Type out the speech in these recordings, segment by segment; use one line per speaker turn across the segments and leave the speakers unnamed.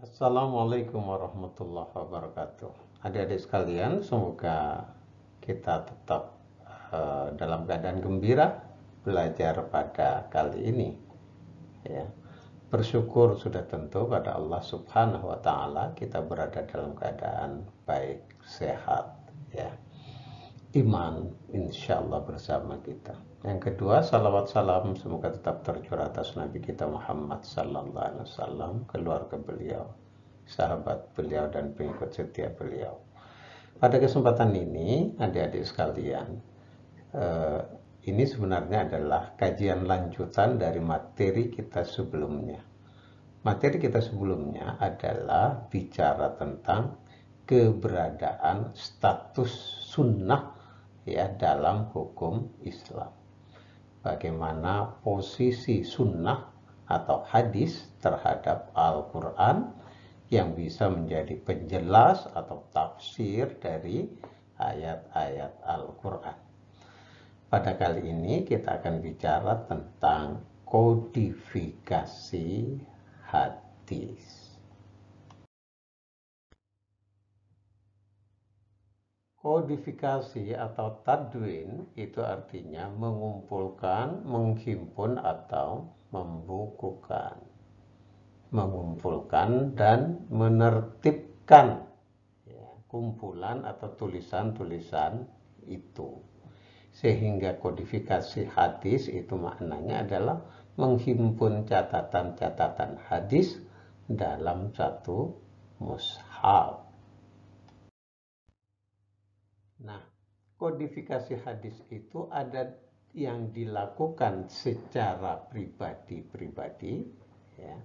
Assalamualaikum warahmatullahi wabarakatuh. Adik-adik sekalian, semoga kita tetap dalam keadaan gembira belajar pada kali ini. Ya. Bersyukur sudah tentu pada Allah Subhanahu wa Ta'ala, kita berada dalam keadaan baik, sehat, ya. Iman insya Allah bersama kita. Yang kedua, salawat salam semoga tetap tercurah atas Nabi kita Muhammad Sallallahu Alaihi Wasallam, keluarga beliau, sahabat beliau, dan pengikut setia beliau. Pada kesempatan ini, adik-adik sekalian, ini sebenarnya adalah kajian lanjutan dari materi kita sebelumnya. Materi kita sebelumnya adalah bicara tentang keberadaan status sunnah ya dalam hukum Islam. Bagaimana posisi sunnah atau hadis terhadap Al-Quran yang bisa menjadi penjelas atau tafsir dari ayat-ayat Al-Quran. Pada kali ini kita akan bicara tentang kodifikasi hadis. Kodifikasi atau tadwin itu artinya mengumpulkan, menghimpun atau membukukan. Mengumpulkan dan menertibkan ya, kumpulan atau tulisan-tulisan itu. Sehingga kodifikasi hadis itu maknanya adalah menghimpun catatan-catatan hadis dalam satu mushaf. Nah, kodifikasi hadis itu ada yang dilakukan secara pribadi-pribadi, ya,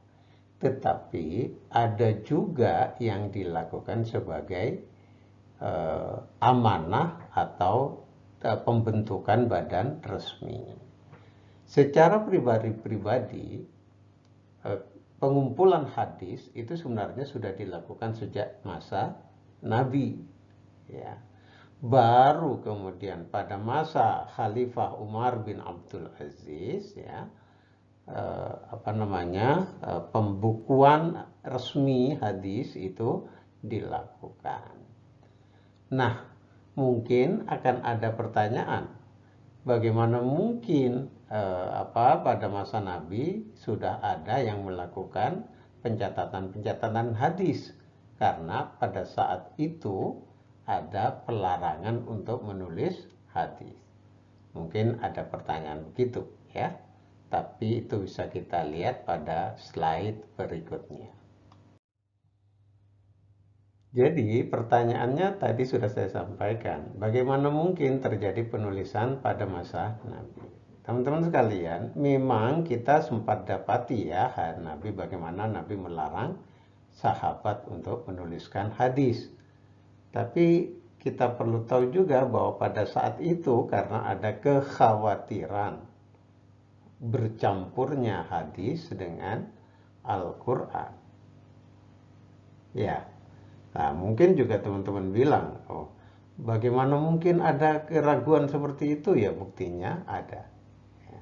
tetapi ada juga yang dilakukan sebagai amanah atau pembentukan badan resmi. Secara pribadi-pribadi, pengumpulan hadis itu sebenarnya sudah dilakukan sejak masa Nabi, ya. Baru kemudian pada masa Khalifah Umar bin Abdul Aziz, ya, pembukuan resmi hadis itu dilakukan. Nah, mungkin akan ada pertanyaan, bagaimana mungkin pada masa Nabi sudah ada yang melakukan pencatatan hadis, karena pada saat itu ada pelarangan untuk menulis hadis. Mungkin ada pertanyaan begitu, ya. Tapi itu bisa kita lihat pada slide berikutnya. Jadi pertanyaannya tadi sudah saya sampaikan, bagaimana mungkin terjadi penulisan pada masa Nabi? Teman-teman sekalian, memang kita sempat dapati ya Nabi, bagaimana Nabi melarang sahabat untuk menuliskan hadis. Tapi kita perlu tahu juga bahwa pada saat itu karena ada kekhawatiran bercampurnya hadis dengan Al-Quran. Ya, nah mungkin juga teman-teman bilang, oh bagaimana mungkin ada keraguan seperti itu? Ya buktinya ada. Ya.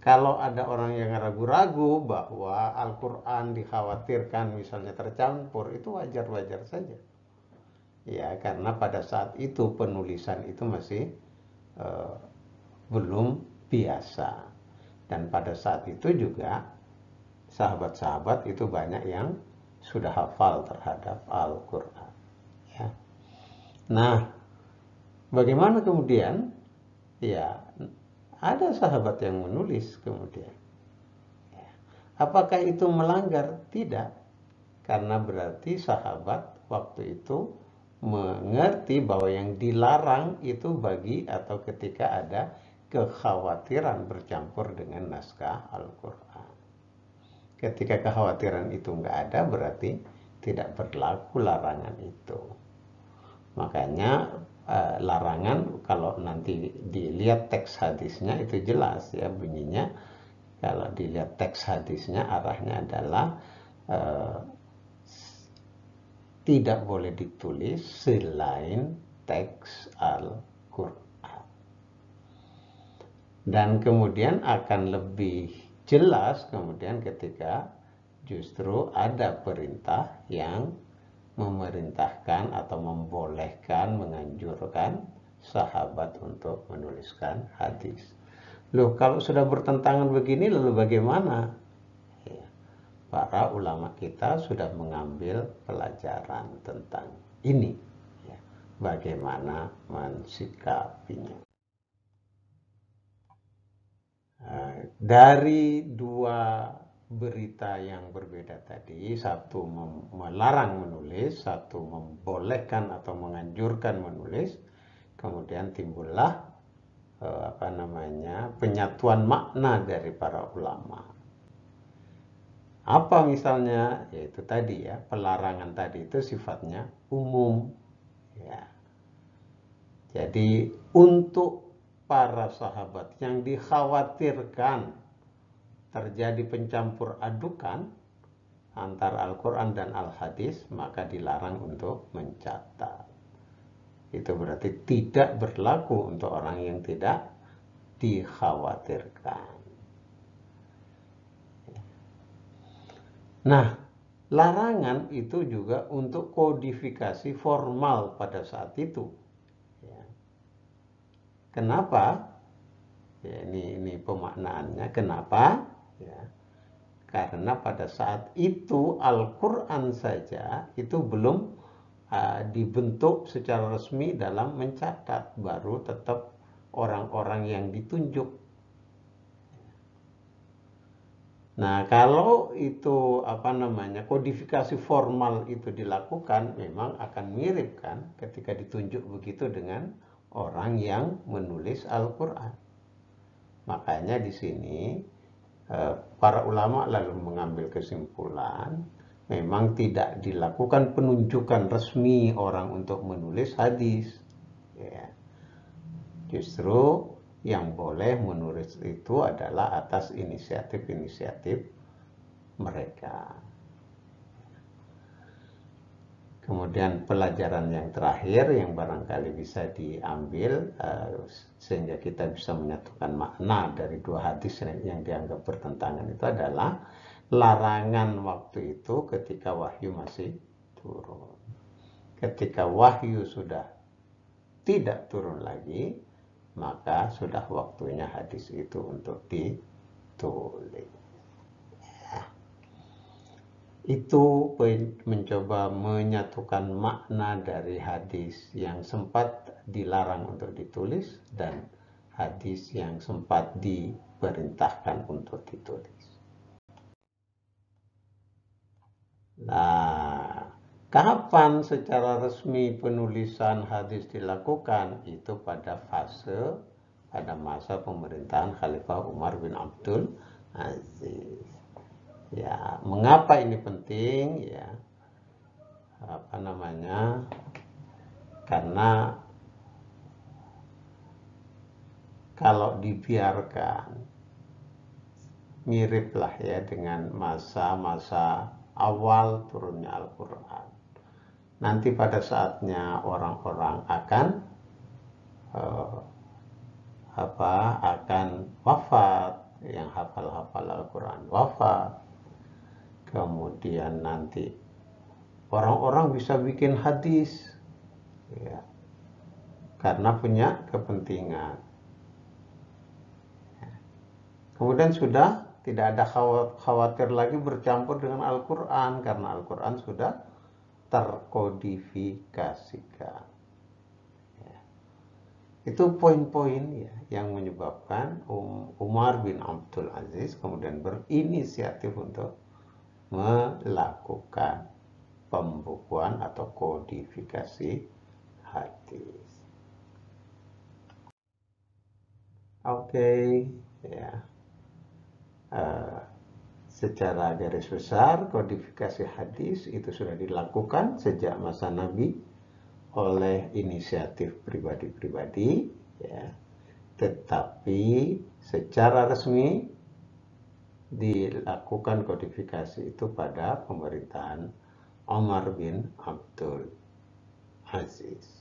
Kalau ada orang yang ragu-ragu bahwa Al-Quran dikhawatirkan misalnya tercampur, itu wajar-wajar saja. Ya, karena pada saat itu penulisan itu masih belum biasa. Dan pada saat itu juga sahabat-sahabat itu banyak yang sudah hafal terhadap Al-Quran. Ya. Nah, bagaimana kemudian? Ya, ada sahabat yang menulis kemudian. Ya. Apakah itu melanggar? Tidak. Karena berarti sahabat waktu itu mengerti bahwa yang dilarang itu bagi atau ketika ada kekhawatiran bercampur dengan naskah Al-Quran. Ketika kekhawatiran itu nggak ada, berarti tidak berlaku larangan itu. Makanya larangan kalau nanti dilihat teks hadisnya itu jelas ya bunyinya. Kalau dilihat teks hadisnya arahnya adalah tidak boleh ditulis selain teks Al-Quran. Dan kemudian akan lebih jelas kemudian ketika Justru ada perintah yang memerintahkan atau membolehkan, menganjurkan sahabat untuk menuliskan hadis. Loh, kalau sudah bertentangan begini, lalu bagaimana? Ya, para ulama kita sudah mengambil pelajaran tentang ini. Ya, bagaimana mensikapinya. Dari dua berita yang berbeda tadi, satu melarang menulis, satu membolehkan atau menganjurkan menulis, kemudian timbullah penyatuan makna dari para ulama. Apa misalnya? Yaitu tadi ya, pelarangan tadi itu sifatnya umum. Ya. Jadi untuk para sahabat yang dikhawatirkan terjadi pencampur adukan antara Al-Quran dan Al-Hadis, maka dilarang untuk mencatat. Itu berarti tidak berlaku untuk orang yang tidak dikhawatirkan. Nah, larangan itu juga untuk kodifikasi formal pada saat itu. Ya. Kenapa? Ya, ini pemaknaannya. Kenapa? Ya. Karena pada saat itu Al-Quran saja itu belum dibentuk secara resmi dalam mencatat, baru tetap orang-orang yang ditunjuk. Nah, kalau itu kodifikasi formal itu dilakukan, memang akan mirip kan ketika ditunjuk begitu dengan orang yang menulis Al-Quran. Makanya di sini para ulama lalu mengambil kesimpulan, memang tidak dilakukan penunjukan resmi orang untuk menulis hadis. Ya. Justru yang boleh menulis itu adalah atas inisiatif-inisiatif mereka. Kemudian pelajaran yang terakhir yang barangkali bisa diambil sehingga kita bisa menyatukan makna dari dua hadis yang dianggap bertentangan itu adalah larangan waktu itu ketika wahyu masih turun. Ketika wahyu sudah tidak turun lagi, maka sudah waktunya hadis itu untuk ditulis. Itu mencoba menyatukan makna dari hadis yang sempat dilarang untuk ditulis dan hadis yang sempat diperintahkan untuk ditulis. Nah, kapan secara resmi penulisan hadis dilakukan? Itu pada masa pemerintahan Khalifah Umar bin Abdul Aziz. Ya, mengapa ini penting? Ya, karena kalau dibiarkan miriplah ya dengan masa-masa awal turunnya Al-Quran. Nanti pada saatnya orang-orang akan wafat, yang hafal-hafal Al-Quran wafat. Kemudian nanti orang-orang bisa bikin hadis ya, karena punya kepentingan. Kemudian sudah tidak ada khawatir lagi bercampur dengan Al-Quran, karena Al-Quran sudah terkodifikasikan. Ya. Itu poin-poin ya, yang menyebabkan Umar bin Abdul Aziz kemudian berinisiatif untuk melakukan pembukuan atau kodifikasi hadis. Oke, ya. Secara garis besar kodifikasi hadis itu sudah dilakukan sejak masa Nabi oleh inisiatif pribadi-pribadi, ya. Tetapi secara resmi dilakukan kodifikasi itu pada pemerintahan Umar bin Abdul Aziz.